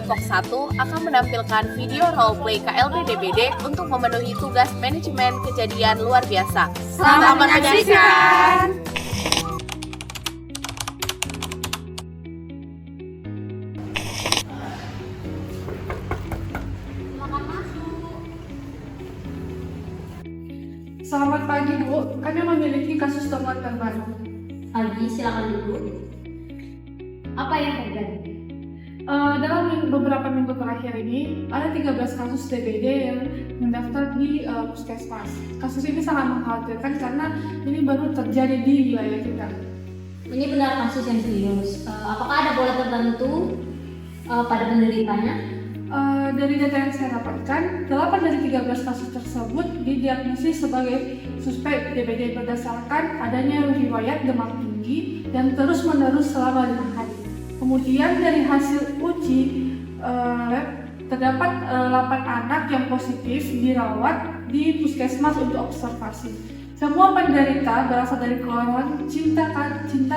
kelompok 1 akan menampilkan video roleplay KLB DBD untuk memenuhi tugas manajemen kejadian luar biasa. Selamat menyaksikan! Selamat pagi, Bu. Kami memiliki kasus temuan terbaru. Aldi, silakan duduk. Apa yang terjadi? Dalam beberapa minggu terakhir ini, ada 13 kasus DBD yang mendaftar di puskesmas. Kasus ini sangat mengkhawatirkan karena ini baru terjadi di wilayah kita. Ini benar kasus yang serius. Apakah ada bola tertentu pada penderitanya? Dari data yang saya dapatkan, 8 dari 13 kasus tersebut didiagnosis sebagai suspek DBD berdasarkan adanya riwayat demam tinggi dan terus-menerus selama 5 hari. Kemudian dari hasil uji lab, terdapat 8 anak yang positif dirawat di puskesmas untuk observasi. Semua penderita berasal dari keluarga cinta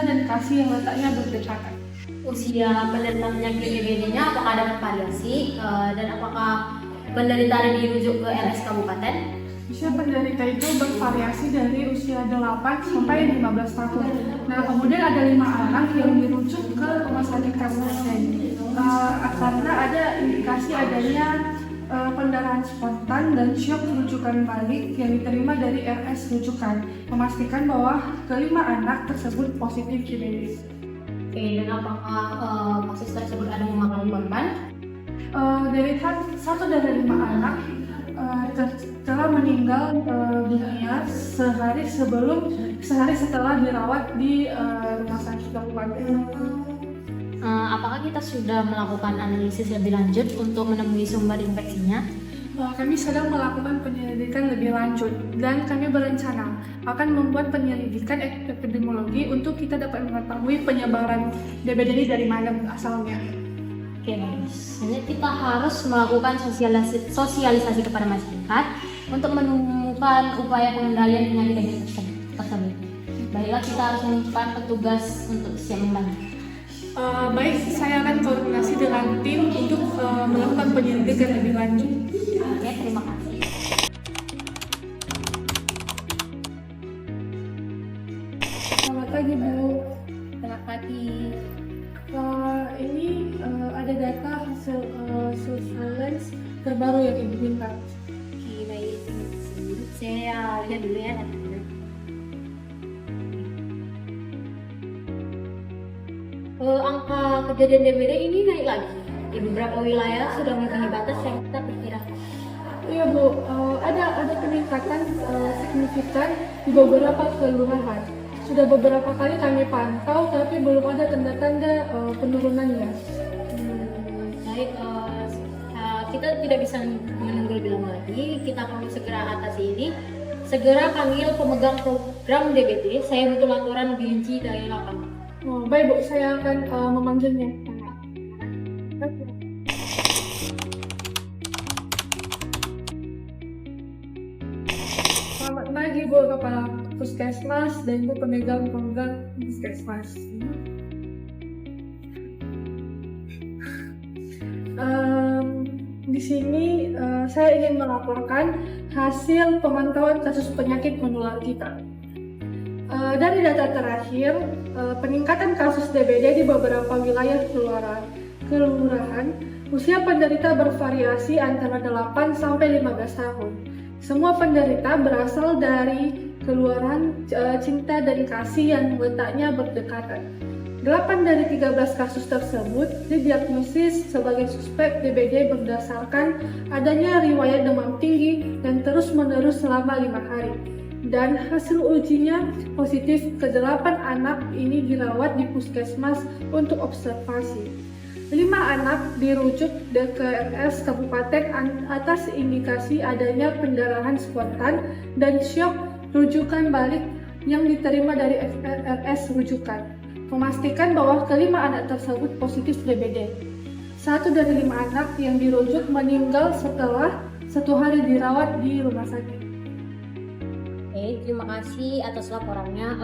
dan kasih yang letaknya berdekatan. Usia penderita penyakit DBD-nya apakah ada variasi dan apakah penderita ada dirujuk ke RS kabupaten? Usia penderita itu bervariasi dari usia 8 sampai 15 tahun. Nah, kemudian ada 5 anak yang dirujuk ke rumah sakit kabupaten karena ada indikasi adanya pendarahan spontan dan syok rujukan balik yang diterima dari RS rujukan, memastikan bahwa kelima anak tersebut positif DBD. Oke, dan apakah kasus tersebut ada memakan korban? Dari satu dari 5 anak telah meninggal dunia sehari setelah dirawat di rumah sakit kabupaten. Apakah kita sudah melakukan analisis lebih lanjut untuk menemui sumber infeksinya? Kami sedang melakukan penyelidikan lebih lanjut dan kami berencana akan membuat penyelidikan epidemiologi untuk kita dapat mengetahui penyebaran DBD ini dari mana asalnya. Oke, bagus. Jadi kita harus melakukan sosialisasi kepada masyarakat untuk menemukan upaya pengendalian penyakit DBD tersebut. Baiklah, kita harus menunjukkan petugas untuk siap membantu. Baik, saya akan koordinasi dengan tim untuk melakukan penyelidikan lebih lanjut. Oke, terima kasih. Selamat pagi, Bu. Selamat pagi. Ini ada data hasil surveillance terbaru yang Ibu minta. Oke, baik. Saya lihat dulu ya datanya. Angka kejadian DBD ini naik lagi. Di beberapa wilayah sudah melebihi batas yang kita perkirakan. Iya, Bu, ada peningkatan signifikan di beberapa kelurahan. Sudah beberapa kali kami pantau, tapi belum ada tanda-tanda penurunannya. Baik, kita tidak bisa menunggu lebih lama lagi. Kita perlu segera atasi ini. Segera panggil pemegang program DBD. Saya butuh laporan lebih rinci dari lapangan. Oh, baik, Bu, saya akan memanggilnya. Selamat pagi, Bu, Kepala Puskesmas dan Bu pemegang program Puskesmas. Di sini saya ingin melaporkan hasil pemantauan kasus penyakit menular kita. Dari data terakhir, peningkatan kasus DBD di beberapa wilayah kelurahan, usia penderita bervariasi antara 8 sampai 15 tahun. Semua penderita berasal dari keluaran cinta dan kasih yang letaknya berdekatan. 8 dari 13 kasus tersebut didiagnosis sebagai suspek DBD berdasarkan adanya riwayat demam tinggi dan terus-menerus selama 5 hari. Dan hasil ujinya positif. Ke-8 anak ini dirawat di puskesmas untuk observasi. 5 anak dirujuk ke RS Kabupaten atas indikasi adanya pendarahan spontan dan syok rujukan balik yang diterima dari RS rujukan, memastikan bahwa kelima anak tersebut positif DBD. 1 dari 5 anak yang dirujuk meninggal setelah 1 hari dirawat di rumah sakit. Oke, terima kasih atas laporannya.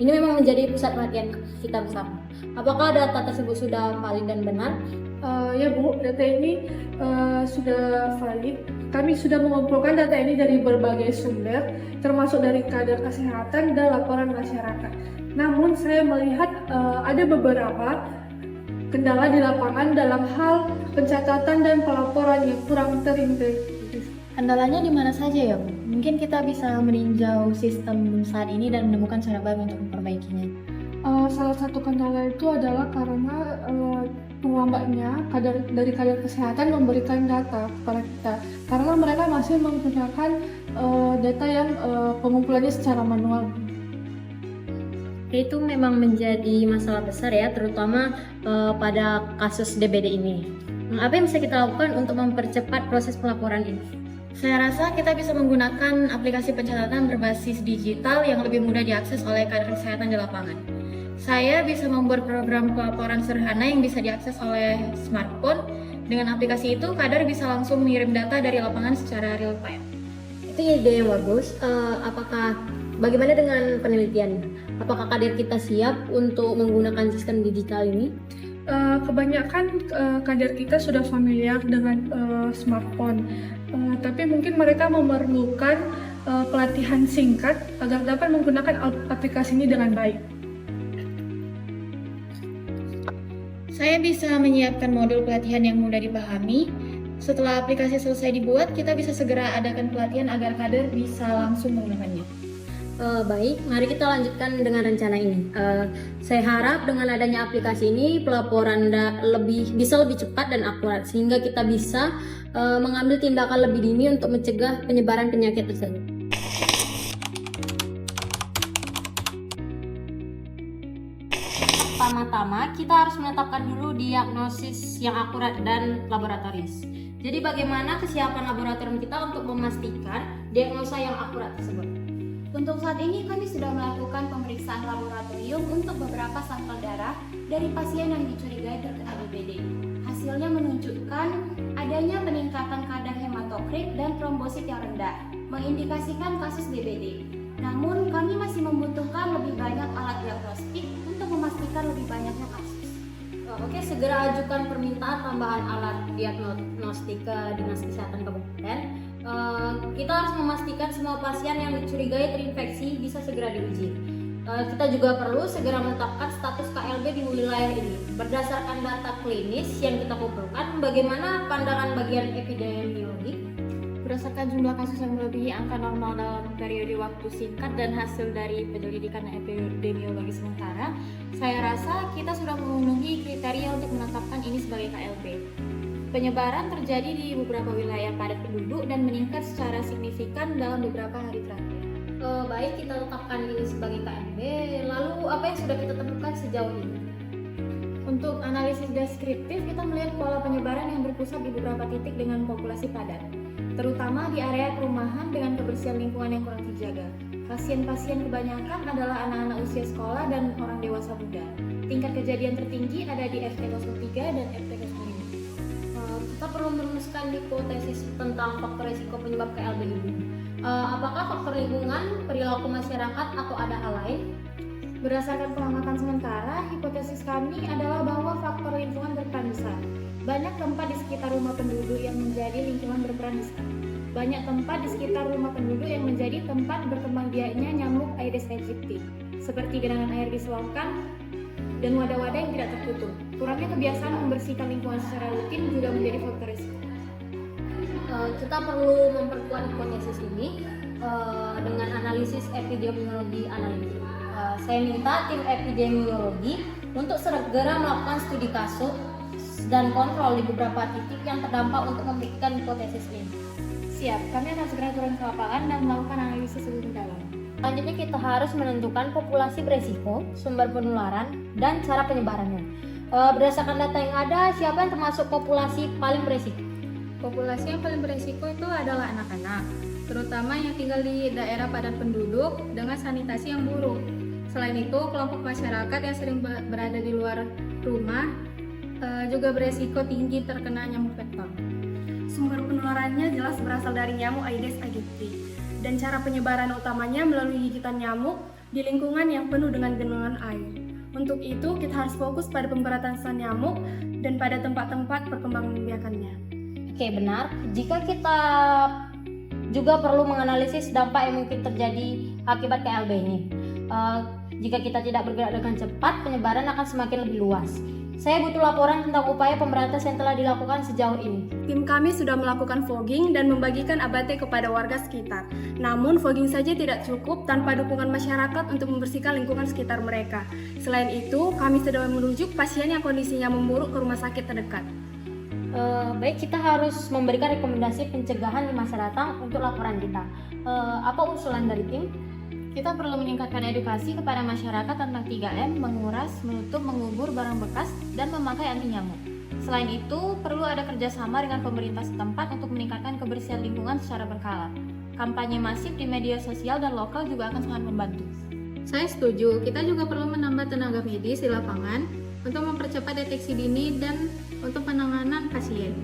Ini memang menjadi pusat perhatian kita bersama. Apakah data tersebut sudah valid dan benar? Ya Bu, data ini sudah valid. Kami sudah mengumpulkan data ini dari berbagai sumber, termasuk dari kader kesehatan dan laporan masyarakat. Namun saya melihat ada beberapa kendala di lapangan dalam hal pencatatan dan pelaporan yang kurang terintegrasi. Kendalanya di mana saja ya, Bu? Mungkin kita bisa meninjau sistem saat ini dan menemukan cara baru untuk memperbaikinya. Salah satu kendala itu adalah karena pengambatnya dari kader kesehatan memberikan data kepada kita, karena mereka masih menggunakan data yang pengumpulannya secara manual. Itu memang menjadi masalah besar ya, terutama pada kasus DBD ini. Apa yang bisa kita lakukan untuk mempercepat proses pelaporan ini? Saya rasa kita bisa menggunakan aplikasi pencatatan berbasis digital yang lebih mudah diakses oleh kader kesehatan di lapangan. Saya bisa membuat program pelaporan sederhana yang bisa diakses oleh smartphone. Dengan aplikasi itu, kader bisa langsung mengirim data dari lapangan secara real time. Itu ide yang bagus. Bagaimana dengan penelitian? Apakah kader kita siap untuk menggunakan sistem digital ini? Kebanyakan kader kita sudah familiar dengan smartphone, tapi mungkin mereka memerlukan pelatihan singkat agar dapat menggunakan aplikasi ini dengan baik. Saya bisa menyiapkan modul pelatihan yang mudah dipahami. Setelah aplikasi selesai dibuat, kita bisa segera adakan pelatihan agar kader bisa langsung menggunakannya. Baik, mari kita lanjutkan dengan rencana ini. Saya harap dengan adanya aplikasi ini pelaporan bisa lebih cepat dan akurat, sehingga kita bisa mengambil tindakan lebih dini untuk mencegah penyebaran penyakit tersebut. Pertama-tama, kita harus menetapkan dulu diagnosis yang akurat dan laboratoris. Jadi bagaimana kesiapan laboratorium kita untuk memastikan diagnosa yang akurat tersebut? Untuk saat ini kami sudah melakukan pemeriksaan laboratorium untuk beberapa sampel darah dari pasien yang dicurigai terkena DBD. Hasilnya menunjukkan adanya peningkatan kadar hematokrit dan trombosit yang rendah, mengindikasikan kasus DBD. Namun kami masih membutuhkan lebih banyak alat diagnostik untuk memastikan lebih banyaknya kasus. Oke, segera ajukan permintaan tambahan alat diagnostik ke Dinas Kesehatan Kabupaten. Kita harus memastikan semua pasien yang dicurigai terinfeksi bisa segera diuji. Kita juga perlu segera menetapkan status KLB di wilayah ini. Berdasarkan data klinis yang kita kumpulkan, bagaimana pandangan bagian epidemiologi? Berdasarkan jumlah kasus yang melebihi angka normal dalam periode waktu singkat dan hasil dari penyelidikan epidemiologi sementara, saya rasa kita sudah memenuhi kriteria untuk menetapkan ini sebagai KLB. Penyebaran terjadi di beberapa wilayah padat penduduk dan meningkat secara signifikan dalam beberapa hari terakhir. Baik, kita tetapkan ini sebagai KLB. Lalu apa yang sudah kita temukan sejauh ini? Untuk analisis deskriptif, kita melihat pola penyebaran yang berpusat di beberapa titik dengan populasi padat, terutama di area perumahan dengan kebersihan lingkungan yang kurang terjaga. Pasien-pasien kebanyakan adalah anak-anak usia sekolah dan orang dewasa muda. Tingkat kejadian tertinggi ada di FT03 dan FT05. Kita perlu merumuskan hipotesis tentang faktor risiko penyebab KLB ini. Apakah faktor lingkungan, perilaku masyarakat, atau ada hal lain? Berdasarkan pengamatan sementara, hipotesis kami adalah bahwa faktor lingkungan berperan besar. Banyak tempat di sekitar rumah penduduk yang menjadi lingkungan berperan besar. Banyak tempat di sekitar rumah penduduk yang menjadi tempat berkembang biaknya nyamuk Aedes aegypti, seperti genangan air di selokan dan wadah-wadah yang tidak tertutup. Kurangnya kebiasaan membersihkan lingkungan secara rutin juga menjadi faktor risiko. Kita perlu memperkuat hipotesis ini dengan analisis epidemiologi analitik. Saya minta tim epidemiologi untuk segera melakukan studi kasus dan kontrol di beberapa titik yang terdampak untuk membuktikan hipotesis ini. Siap, kami akan segera turun ke lapangan dan melakukan analisis lebih mendalam. Selanjutnya kita harus menentukan populasi beresiko, sumber penularan, dan cara penyebarannya. Berdasarkan data yang ada, siapa yang termasuk populasi paling beresiko? Populasi yang paling beresiko itu adalah anak-anak, terutama yang tinggal di daerah padat penduduk dengan sanitasi yang buruk. Selain itu, kelompok masyarakat yang sering berada di luar rumah juga beresiko tinggi terkena nyamuk vektor. Sumber penularannya jelas berasal dari nyamuk Aedes aegypti. dan cara penyebaran utamanya melalui gigitan nyamuk di lingkungan yang penuh dengan genangan air. Untuk itu, kita harus fokus pada pemberantasan nyamuk dan pada tempat-tempat perkembangbiakannya. Oke, benar. Jika kita juga perlu menganalisis dampak yang mungkin terjadi akibat KLB ini. Jika kita tidak bergerak dengan cepat, penyebaran akan semakin lebih luas. Saya butuh laporan tentang upaya pemberantasan yang telah dilakukan sejauh ini. Tim kami sudah melakukan fogging dan membagikan ABT kepada warga sekitar. Namun, fogging saja tidak cukup tanpa dukungan masyarakat untuk membersihkan lingkungan sekitar mereka. Selain itu, kami sudah merujuk pasien yang kondisinya memburuk ke rumah sakit terdekat. Baik, kita harus memberikan rekomendasi pencegahan di masa datang untuk laporan kita. Apa usulan dari tim? Kita perlu meningkatkan edukasi kepada masyarakat tentang 3M, menguras, menutup, mengubur barang bekas, dan memakai anti nyamuk. Selain itu, perlu ada kerjasama dengan pemerintah setempat untuk meningkatkan kebersihan lingkungan secara berkala. Kampanye masif di media sosial dan lokal juga akan sangat membantu. Saya setuju, kita juga perlu menambah tenaga medis di lapangan untuk mempercepat deteksi dini dan untuk penanganan pasien.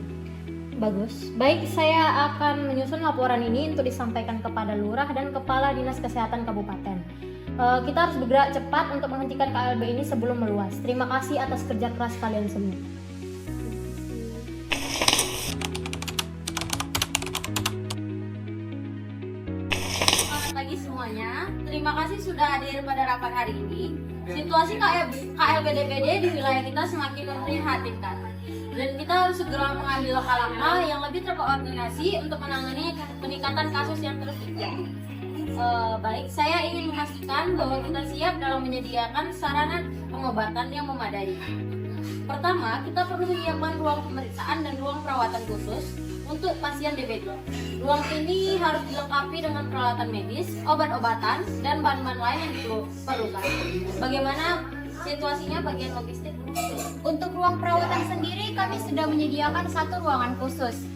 Bagus. Baik, saya akan menyusun laporan ini untuk disampaikan kepada lurah dan kepala dinas kesehatan kabupaten. Kita harus bergerak cepat untuk menghentikan KLB ini sebelum meluas. Terima kasih atas kerja keras kalian semua. Selamat pagi semuanya. Terima kasih sudah hadir pada rapat hari ini. Situasi KLB DBD di wilayah kita semakin memprihatinkan. Dan kita harus segera mengambil langkah yang lebih terkoordinasi untuk menangani peningkatan kasus yang terus terjadi. Baik, saya ingin memastikan bahwa kita siap dalam menyediakan sarana pengobatan yang memadai. Pertama, kita perlu menyiapkan ruang pemeriksaan dan ruang perawatan khusus untuk pasien DBD. Ruang ini harus dilengkapi dengan peralatan medis, obat-obatan, dan bahan-bahan lain yang diperlukan. Bagaimana situasinya bagian logistik? Untuk ruang perawatan sendiri, kami sudah menyediakan satu ruangan khusus.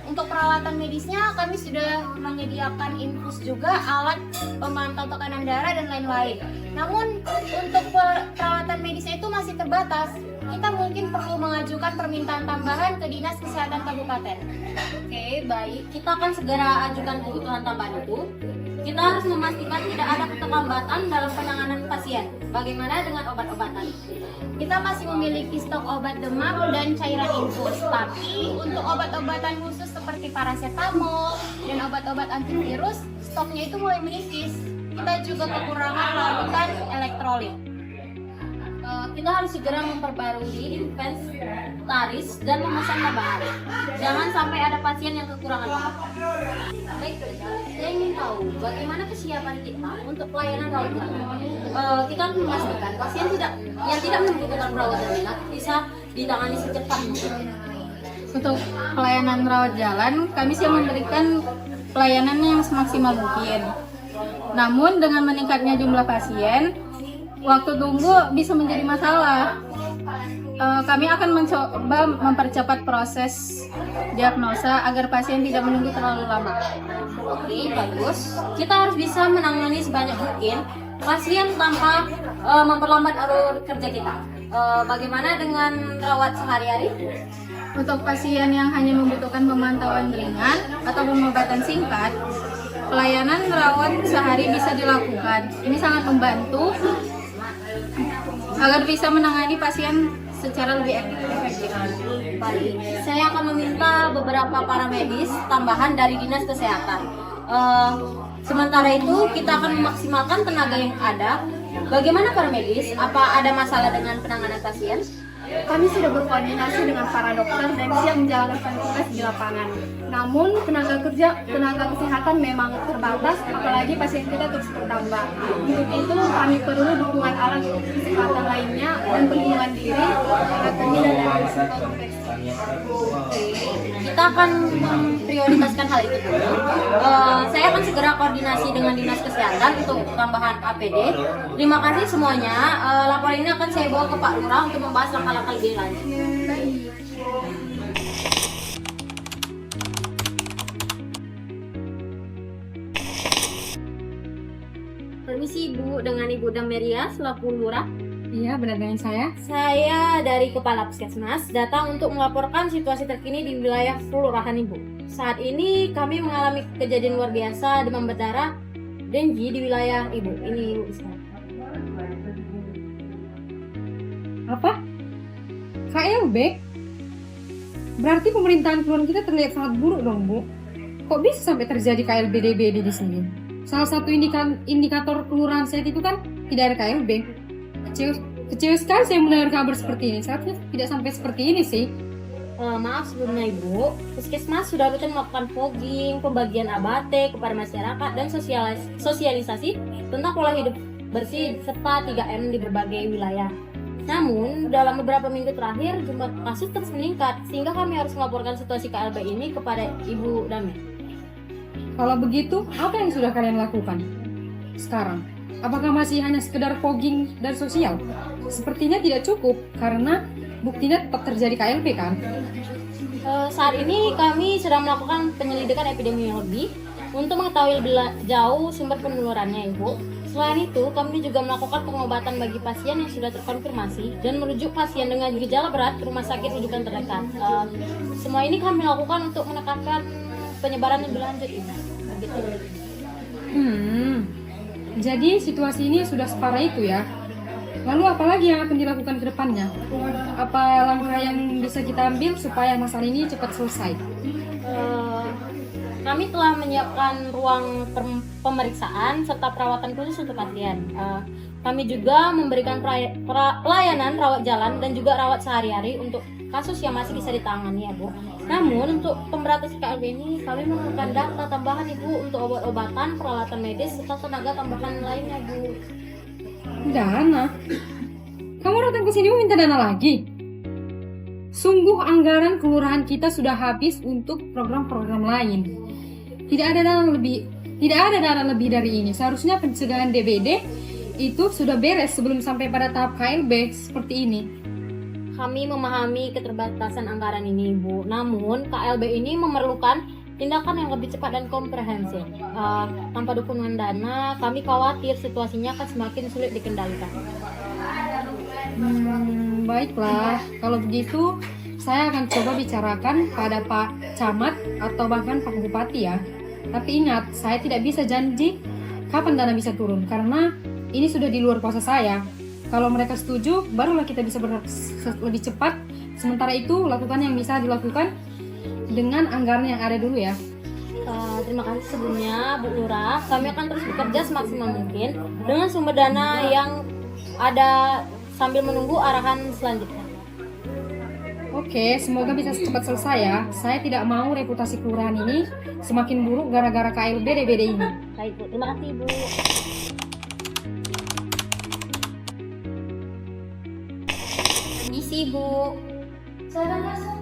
Untuk peralatan medisnya, kami sudah menyediakan infus juga, alat pemantau tekanan darah dan lain-lain. Namun untuk peralatan medisnya itu masih terbatas. Kita mungkin perlu mengajukan permintaan tambahan ke Dinas Kesehatan Kabupaten. Oke, baik. Kita akan segera ajukan kebutuhan tambahan itu. Kita harus memastikan tidak ada keterlambatan dalam penanganan pasien. Bagaimana dengan obat-obatan? Kita masih memiliki stok obat demam dan cairan infus, tapi untuk obat-obatan khusus seperti paracetamol dan obat-obat antivirus, stoknya itu mulai menipis. Kita juga kekurangan larutan elektrolit. Kita harus segera memperbarui inventaris dan memesan tambahan. Jangan sampai ada pasien yang kekurangan obat. Baik, saya ingin tahu bagaimana kesiapan kita untuk pelayanan rawat jalan. Kita harus memastikan pasien yang tidak membutuhkan perawatan inap bisa ditangani secepat mungkin. Untuk pelayanan rawat jalan, kami siap memberikan pelayanan yang semaksimal mungkin. Namun dengan meningkatnya jumlah pasien, waktu tunggu bisa menjadi masalah. Kami akan mencoba mempercepat proses diagnosa agar pasien tidak menunggu terlalu lama. Oke, bagus. Kita harus bisa menangani sebanyak mungkin pasien tanpa memperlambat alur kerja kita. Bagaimana dengan rawat sehari-hari? Untuk pasien yang hanya membutuhkan pemantauan ringan atau pengobatan singkat, pelayanan rawat sehari bisa dilakukan. Ini sangat membantu agar bisa menangani pasien secara lebih efektif. Baik, saya akan meminta beberapa paramedis tambahan dari Dinas Kesehatan. Sementara itu, kita akan memaksimalkan tenaga yang ada. Bagaimana paramedis? Apa ada masalah dengan penanganan pasien? Kami sudah berkoordinasi dengan para dokter dan siap menjalankan tugas di lapangan. Namun tenaga kesehatan memang terbatas, apalagi pasien kita terus bertambah. Untuk itu kami perlu dukungan alat kesehatan lainnya dan perlindungan diri agar tidak ada risiko infeksi. Kita akan memprioritaskan hal itu dulu. Saya akan segera koordinasi dengan Dinas Kesehatan untuk tambahan APD. Terima kasih semuanya. Laporan ini akan saya bawa ke Pak Lurah untuk membahas langkah-langkah lebih lanjut. Permisi Ibu, dengan Ibu Dameria selaku Lurah. Iya, benar dengan saya. Saya dari Kepala Puskesmas datang untuk melaporkan situasi terkini di wilayah kelurahan Ibu. Saat ini kami mengalami kejadian luar biasa demam berdarah Dengue di wilayah Ibu. Ini Ibu bisa. Apa? KLB? Berarti pemerintahan kelurahan kita terlihat sangat buruk dong, Bu. Kok bisa sampai terjadi KLB DBD di sini? Salah satu indikator kelurahan saya itu kan tidak ada KLB. Kecewa sekali saya mendengar kabar seperti ini. Seharusnya tidak sampai seperti ini sih. Maaf sebelumnya Ibu, Puskesmas sudah rutin melakukan fogging, pembagian ABT kepada masyarakat dan sosialisasi tentang pola hidup bersih serta 3M di berbagai wilayah. Namun, dalam beberapa minggu terakhir, jumlah kasus terus meningkat sehingga kami harus melaporkan situasi KLB ini kepada Ibu Dame. Kalau begitu, apa yang sudah kalian lakukan sekarang? Apakah masih hanya sekedar fogging dan sosial? Sepertinya tidak cukup, karena buktinya tetap terjadi KLB kan? Saat ini kami sedang melakukan penyelidikan epidemiologi untuk mengetahui lebih jauh sumber penularannya, Ibu. Selain itu, kami juga melakukan pengobatan bagi pasien yang sudah terkonfirmasi dan merujuk pasien dengan gejala berat ke rumah sakit rujukan terdekat. Semua ini kami lakukan untuk menekankan penyebaran lebih lanjut, Ibu. Begitu. Jadi situasi ini sudah separah itu ya. Lalu apa lagi yang akan dilakukan ke depannya? Apa langkah yang bisa kita ambil supaya masalah ini cepat selesai? Kami telah menyiapkan ruang pemeriksaan serta perawatan khusus untuk pasien. Kami juga memberikan pelayanan rawat jalan dan juga rawat sehari-hari untuk kasus yang masih bisa ditangani ya Bu. Namun untuk pemberantasan KLB ini kami memerlukan data tambahan Ibu untuk obat-obatan, peralatan medis serta tenaga tambahan lainnya Bu. Dana? Kamu datang ke sini minta dana lagi? Sungguh anggaran kelurahan kita sudah habis untuk program-program lain. Tidak ada dana lebih dari ini. Seharusnya pencegahan DBD itu sudah beres sebelum sampai pada tahap KLB seperti ini. Kami memahami keterbatasan anggaran ini, Bu. Namun, KLB ini memerlukan tindakan yang lebih cepat dan komprehensif. Tanpa dukungan dana, kami khawatir situasinya akan semakin sulit dikendalikan. Baiklah, kalau begitu saya akan coba bicarakan pada Pak Camat atau bahkan Pak Bupati ya. Tapi ingat, saya tidak bisa janji kapan dana bisa turun karena ini sudah di luar kuasa saya. Kalau mereka setuju, barulah kita bisa bergerak lebih cepat. Sementara itu, lakukan yang bisa dilakukan dengan anggaran yang ada dulu ya. Terima kasih sebelumnya, Bu Lurah. Kami akan terus bekerja semaksimal mungkin dengan sumber dana yang ada sambil menunggu arahan selanjutnya. Oke, semoga bisa cepat selesai ya. Saya tidak mau reputasi kelurahan ini semakin buruk gara-gara KLB DBD ini. Baik, Bu. Terima kasih, Bu. Permisi, Bu. Silakan masuk.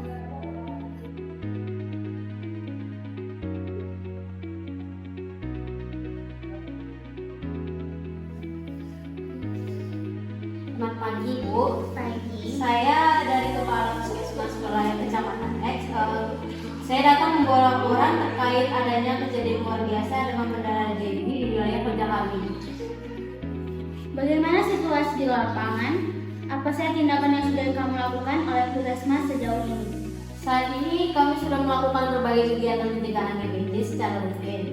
Selamat pagi, Bu. Pagi. Saya dari Kepala Puskesmas wilayah Kecamatan X. Saya datang membawa laporan terkait adanya kejadian luar biasa demam berdarah Dengue di wilayah Pejalawi. Bagaimana situasi di lapangan? Apa saja tindakan yang sudah kamu lakukan oleh Puskesmas sejauh ini? Saat ini kami sudah melakukan berbagai kegiatan pencegahan DBD secara rutin,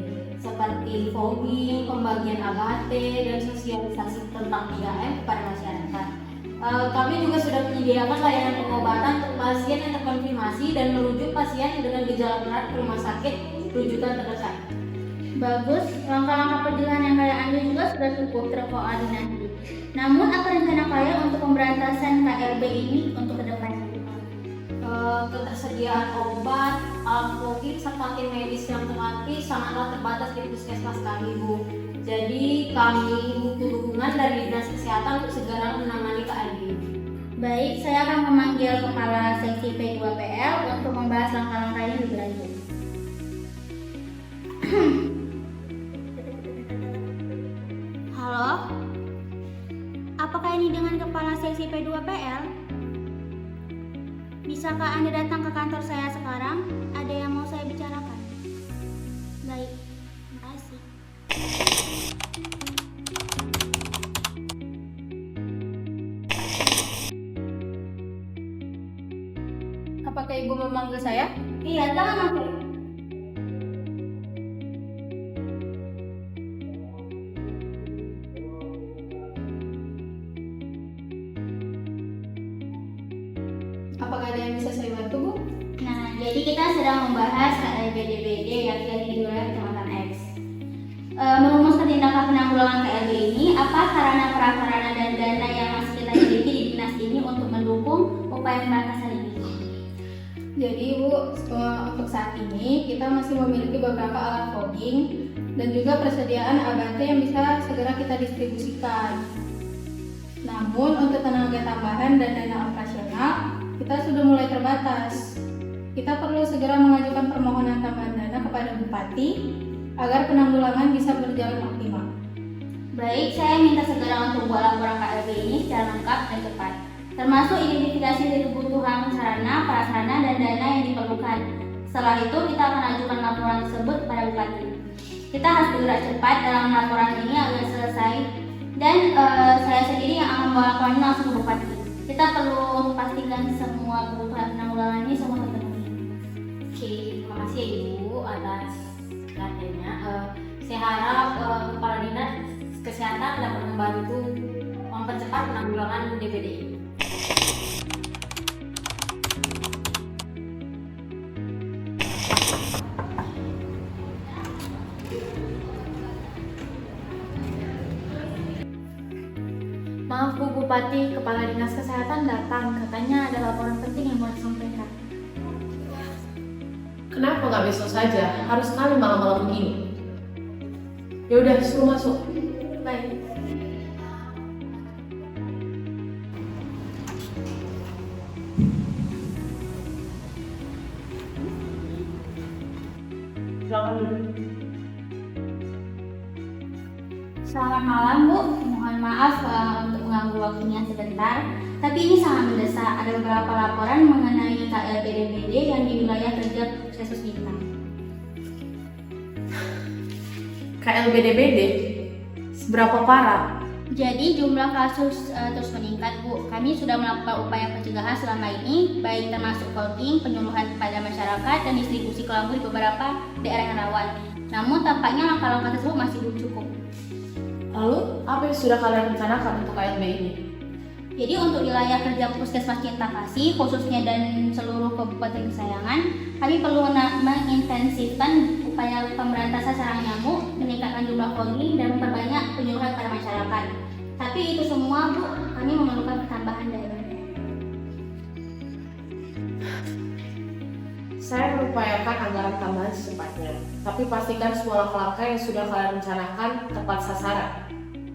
seperti fogging, pembagian ABT, dan sosialisasi tentang 3M kepada masyarakat. Kami juga sudah menyediakan layanan pengobatan untuk pasien yang terkonfirmasi dan merujuk pasien dengan gejala berat ke rumah sakit rujukan terdekat. Bagus, langkah-langkah pencegahan yang kalian ambil juga sudah cukup terkoordinasi. Namun, apa rencana kalian untuk pemberantasan KLB ini untuk kedepannya? Ketersediaan obat, alat fogging, serta tim medis yang terlatih sangatlah terbatas di puskesmas kami, Bu. Jadi kami butuh dukungan dari Dinas Kesehatan untuk segera menangani KLB. Baik, saya akan memanggil Kepala Seksi P2PL untuk membahas langkah-langkah ini lebih lanjut. Halo, apakah ini dengan Kepala Seksi P2PL? Bisakah Anda datang ke kantor saya sekarang? Ada yang mau saya bicarakan. Baik, terima kasih. saya? Iya, jangan masuk. Apakah ada yang bisa saya bantu, Bu? Nah, jadi kita sedang membahas KLB-DBD yang terjadi di wilayah Kecamatan X. Merumuskan tindakan penanggulangan KLB ini, apa sarana prasarana dan dana yang masih kita miliki di dinas ini untuk mendukung upaya pemberantasan ini? Jadi Bu, untuk saat ini kita masih memiliki beberapa alat fogging dan juga persediaan ABT yang bisa segera kita distribusikan. Namun untuk tenaga tambahan dan dana operasional kita sudah mulai terbatas. Kita perlu segera mengajukan permohonan tambahan dana kepada Bupati agar penanggulangan bisa berjalan optimal. Baik, saya minta segera untuk buat laporan KLB ini secara lengkap dan cepat, termasuk identifikasi dari kebutuhan sarana, prasarana, dan dana yang diperlukan. Setelah itu kita akan ajukan laporan tersebut kepada Bupati. Kita harus bergerak cepat dalam laporan ini agar selesai, dan saya sendiri yang akan membawa laporan ini langsung ke Bupati. Kita perlu pastikan semua kebutuhan penanggulangan ini semua terpenuhi. Oke, terima kasih ya Ibu atas perhatiannya. Saya harap Kepala Dinas Kesehatan dapat membantu mempercepat penanggulangan DBD ini. Maaf Bu Bupati, Kepala Dinas Kesehatan datang. Katanya ada laporan penting yang mau disampaikan. Kenapa nggak besok saja? Harus sekali malam-malam begini. Ya udah, suruh masuk. Baik. Silakan dulu. Selamat malam Bu, mohon maaf untuk mengganggu waktunya sebentar. Tapi ini sangat mendesak, ada beberapa laporan mengenai KLB-DBD yang di wilayah kerja Puskesmas Bintang. KLB-DBD? Seberapa parah? Jadi jumlah kasus terus meningkat Bu. Kami sudah melakukan upaya pencegahan selama ini, baik termasuk fogging, penyuluhan kepada masyarakat, dan distribusi kelambu di beberapa daerah yang rawan. Namun tampaknya langkah-langkah tersebut masih belum cukup. Lalu, apa yang sudah kalian rencanakan untuk KLB ini? Jadi untuk wilayah kerja Puskesmas Cinta Kasih khususnya dan seluruh kabupaten kesayangan, kami perlu mengintensifkan upaya pemberantasan sarang nyamuk, meningkatkan jumlah fogging, dan memperbanyak penyuluhan pada masyarakat. Tapi itu semua Bu, kami memerlukan tambahan dana. Saya mengupayakan anggaran tambahan secepatnya, tapi pastikan semua langkah-langkah yang sudah kalian rencanakan tepat sasaran.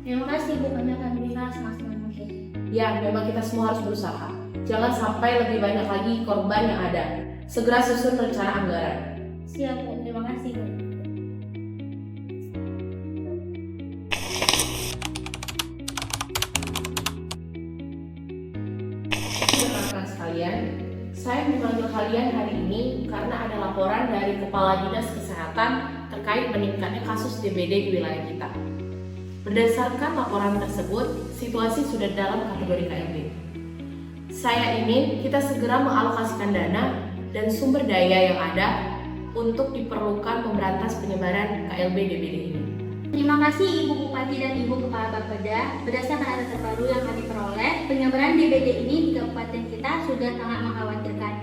Terima kasih Bu, kami akan berusaha semaksimal mungkin. Ya, memang kita semua harus berusaha. Jangan sampai lebih banyak lagi korban yang ada. Segera susun rencana anggaran. Siap Bu, terima kasih Bu. Rekan-rekan sekalian, saya memanggil kalian hari ini karena ada laporan dari Kepala Dinas Kesehatan terkait meningkatnya kasus DBD di wilayah kita. Berdasarkan laporan tersebut, situasi sudah dalam kategori KLB. Saya ingin kita segera mengalokasikan dana dan sumber daya yang ada untuk diperlukan memberantas penyebaran KLB DBD ini. Terima kasih Ibu Bupati dan Ibu Kepala Bapeda. Berdasarkan data terbaru yang kami peroleh, penyebaran DBD ini di kabupaten kita sudah sangat mengkhawatirkan.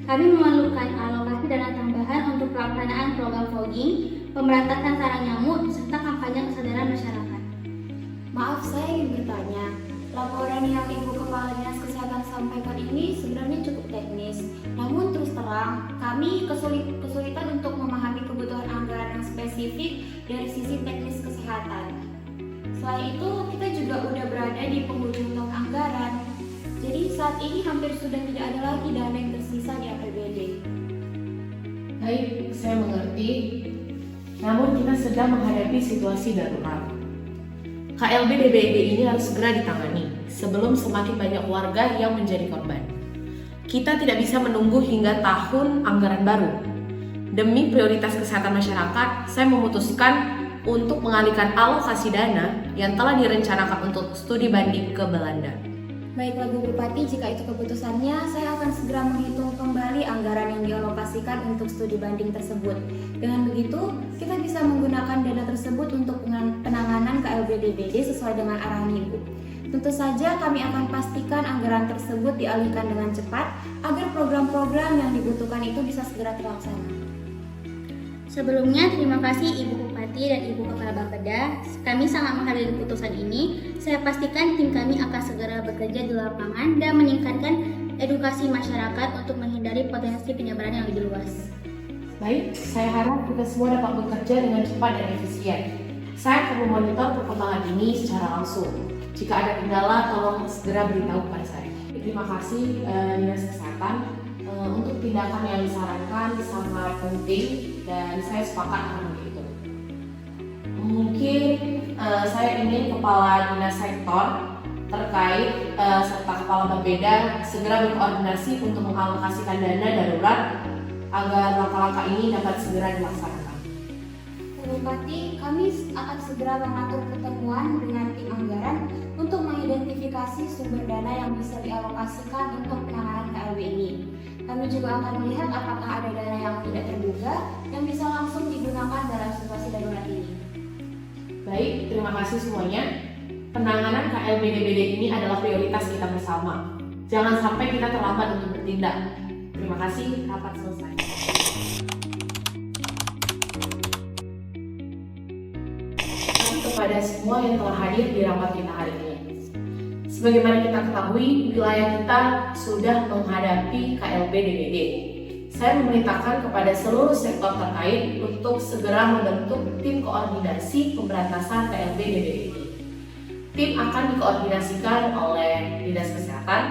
Kami memerlukan alokasi dana tambahan untuk pelaksanaan program fogging, pemberantasan sarang nyamuk, serta kampanye kesadaran masyarakat. Maaf, saya ingin bertanya. Laporan yang Ibu Kepala Dinas Kesehatan sampaikan ini sebenarnya cukup teknis. Namun terus terang, kami kesulitan untuk memahami kebutuhan anggaran yang spesifik dari sisi teknis kesehatan. Selain itu, kita juga udah berada di penghujung tahun anggaran. Jadi saat ini hampir sudah tidak ada lagi dana yang tersisa di APBD. Baik, saya mengerti. Namun kita sedang menghadapi situasi darurat. KLB DBD ini harus segera ditangani sebelum semakin banyak warga yang menjadi korban. Kita tidak bisa menunggu hingga tahun anggaran baru. Demi prioritas kesehatan masyarakat, saya memutuskan untuk mengalihkan alokasi dana yang telah direncanakan untuk studi banding ke Belanda. Baiklah Bu Bupati, jika itu keputusannya, saya akan segera menghitung kembali anggaran yang dialokasikan untuk studi banding tersebut. Dengan begitu, kita bisa menggunakan dana tersebut untuk penanganan KLB-DBD sesuai dengan arahan Ibu. Tentu saja kami akan pastikan anggaran tersebut dialihkan dengan cepat agar program-program yang dibutuhkan itu bisa segera terlaksana. Sebelumnya, terima kasih Ibu Bupati dan Ibu Kepala Bapeda. Kami sangat menghargai keputusan ini. Saya pastikan tim kami akan segera bekerja di lapangan dan meningkatkan edukasi masyarakat untuk menghindari potensi penyebaran yang lebih luas. Baik, saya harap kita semua dapat bekerja dengan cepat dan efisien. Saya akan memonitor perkembangan ini secara langsung. Jika ada kendala, tolong segera beritahu kepada saya. Terima kasih Dinas Kesehatan untuk tindakan yang disarankan sangat penting dan saya sepakat dengan itu. Mungkin saya ingin kepala dinas sektor terkait serta kepala Bapeda segera berkoordinasi untuk mengalokasikan dana darurat agar langkah-langkah ini dapat segera dilaksanakan. Bupati, kami akan segera mengatur pertemuan dengan tim anggaran untuk mengidentifikasi sumber dana yang bisa dialokasikan untuk penanganan KLB ini. Kami juga akan melihat apakah ada dana yang tidak terduga yang bisa langsung digunakan dalam situasi darurat ini. Baik, terima kasih semuanya. Penanganan KLB-DBD ini adalah prioritas kita bersama. Jangan sampai kita terlambat untuk bertindak. Terima kasih, rapat selesai. Kepada semua yang telah hadir di rapat kita hari ini. Sebagaimana kita ketahui, wilayah kita sudah menghadapi KLB-DBD. Saya memerintahkan kepada seluruh sektor terkait untuk segera membentuk tim koordinasi pemberantasan KLB-DBD ini. Tim akan dikoordinasikan oleh Dinas Kesehatan.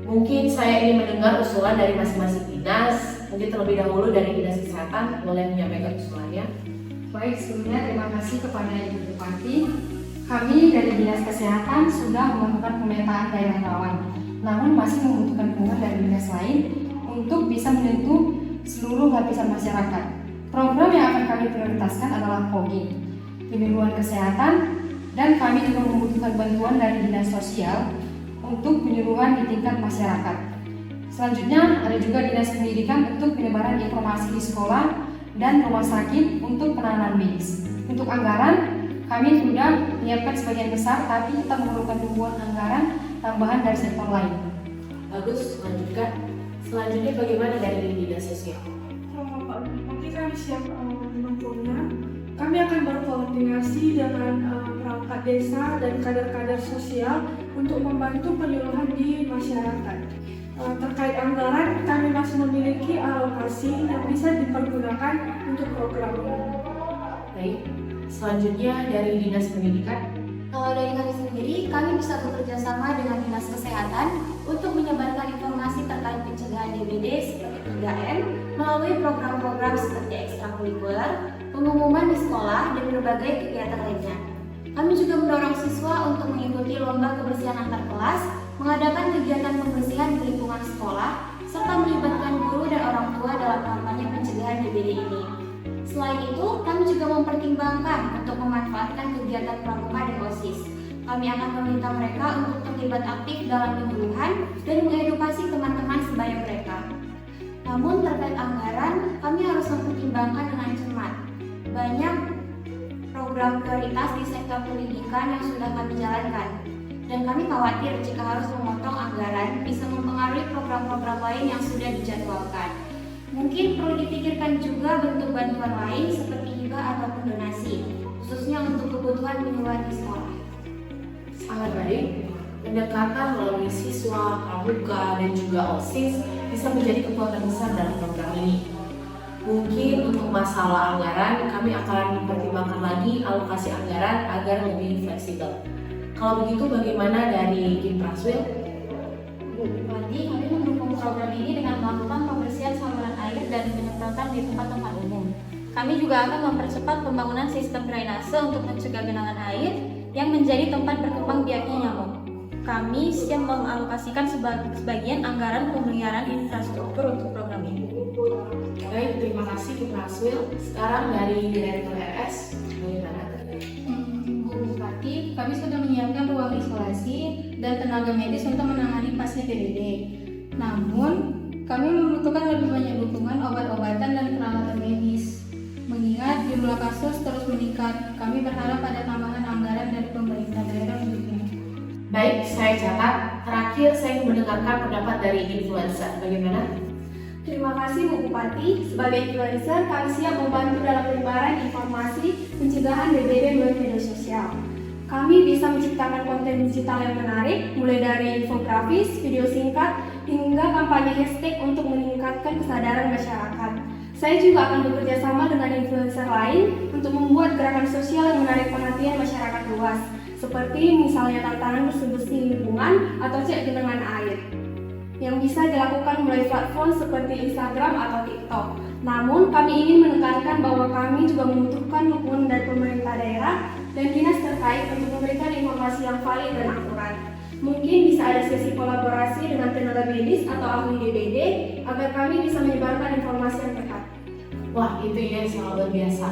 Mungkin saya ingin mendengar usulan dari masing-masing dinas. Mungkin terlebih dahulu dari Dinas Kesehatan boleh menyampaikan usulannya. Baik, sebelumnya terima kasih kepada Ibu Bupati. Kami dari Dinas Kesehatan sudah melakukan pemetaan daerah rawan, namun masih membutuhkan dukungan dari dinas lain untuk bisa menyentuh seluruh lapisan masyarakat. Program yang akan kami prioritaskan adalah POGI, penyuluhan kesehatan, dan kami juga membutuhkan bantuan dari dinas sosial untuk penyuluhan di tingkat masyarakat. Selanjutnya ada juga dinas pendidikan untuk penyebaran informasi di sekolah dan rumah sakit untuk penanganan medis. Untuk anggaran, kami sudah menyiapkan sebagian besar, tapi tetap memerlukan dukungan anggaran tambahan dari sektor lain. Bagus, lanjutkan. Selanjutnya bagaimana dari Dinas Sosial? Pak Bupati, kami siap mendukungnya. Kami akan berkoordinasi dengan perangkat desa dan kader-kader sosial untuk membantu penyuluhan di masyarakat. Terkait anggaran, kami masih memiliki alokasi yang bisa dipergunakan untuk program ini. Baik, selanjutnya dari Dinas Pendidikan. Kalau dari kami sendiri, kami bisa bekerja sama dengan Dinas Kesehatan untuk menyebarkan informasi terkait pencegahan DBD seperti 3M melalui program-program seperti ekstrakurikuler, pengumuman di sekolah, dan berbagai kegiatan lainnya. Kami juga mendorong siswa untuk mengikuti lomba kebersihan antar kelas, mengadakan kegiatan pembersihan di lingkungan sekolah, serta melibatkan guru dan orang tua dalam kampanye pencegahan DBD ini. Selain itu, kami juga mempertimbangkan untuk memanfaatkan kegiatan pramuka dan OSIS. Kami akan meminta mereka untuk terlibat aktif dalam penyuluhan dan mengedukasi teman-teman sebaya mereka. Namun terkait anggaran, kami harus mempertimbangkan dengan cermat. Banyak program prioritas di sektor pendidikan yang sudah kami jalankan, dan kami khawatir jika harus memotong anggaran bisa mempengaruhi program-program lain yang sudah dijadwalkan. Mungkin perlu dipikirkan juga bentuk bantuan lain seperti hibah ataupun donasi, khususnya untuk kebutuhan penyuluhan di sekolah. Sangat baik. Pendekatan melalui siswa, pramuka, dan juga OSIS bisa menjadi kekuatan besar dalam program ini. Mungkin untuk masalah anggaran, kami akan mempertimbangkan lagi alokasi anggaran agar lebih fleksibel. Kalau begitu, bagaimana dari Kim Praswil? Bu Bupati, kami mendukung program ini dengan melakukan pembersihan saluran air dan penyemprotan di tempat-tempat umum. Kami juga akan mempercepat pembangunan sistem drainase untuk mencegah genangan air yang menjadi tempat berkembang biaknya nyamuk. Kami siap mengalokasikan sebagian anggaran pemeliharaan infrastruktur untuk program ini. Baik, terima kasih Kim Praswil. Sekarang dari Direktur RS, bagaimana? Bu Bupati, kami sudah menyiapkan ruang isolasi dan tenaga medis untuk menangani pasien DBD. Namun, kami membutuhkan lebih banyak dukungan obat-obatan dan peralatan medis. Mengingat jumlah kasus terus meningkat, kami berharap ada tambahan anggaran dari pemerintah daerah untuk ini. Baik, saya catat. Terakhir, saya ingin mendengarkan pendapat dari influencer. Bagaimana? Terima kasih Bu Bupati. Sebagai influencer, kami siap membantu dalam penyebaran informasi pencegahan DBD melalui media sosial. Kami bisa menciptakan konten digital yang menarik, mulai dari infografis, video singkat, hingga kampanye hashtag untuk meningkatkan kesadaran masyarakat. Saya juga akan bekerja sama dengan influencer lain untuk membuat gerakan sosial yang menarik perhatian masyarakat luas, seperti misalnya tantangan bersih-bersih lingkungan atau cek genangan air, yang bisa dilakukan melalui platform seperti Instagram atau TikTok. Namun, kami ingin menekankan bahwa kami juga membutuhkan dukungan dari pemerintah daerah dan dinas terkait untuk memberikan informasi yang valid dan akurat. Mungkin bisa ada sesi kolaborasi dengan tenaga medis atau ahli DBD agar kami bisa menyebarkan informasi yang tepat. Wah, itu ide yang sangat luar biasa.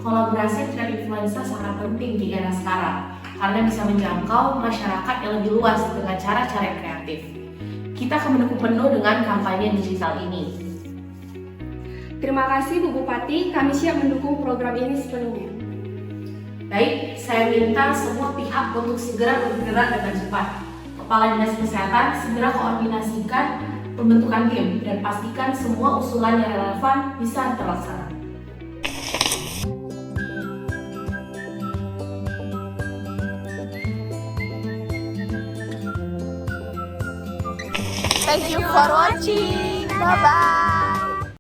Kolaborasi dengan influencer sangat penting di era sekarang karena bisa menjangkau masyarakat yang lebih luas dengan cara-cara yang kreatif. Kita akan mendukung penuh dengan kampanye digital ini. Terima kasih Bu Bupati, kami siap mendukung program ini sepenuhnya. Baik, saya minta semua pihak untuk segera bergerak dengan cepat. Kepala Dinas Kesehatan segera koordinasikan pembentukan tim dan pastikan semua usulan yang relevan bisa terlaksana. Thank you for watching. Bye bye.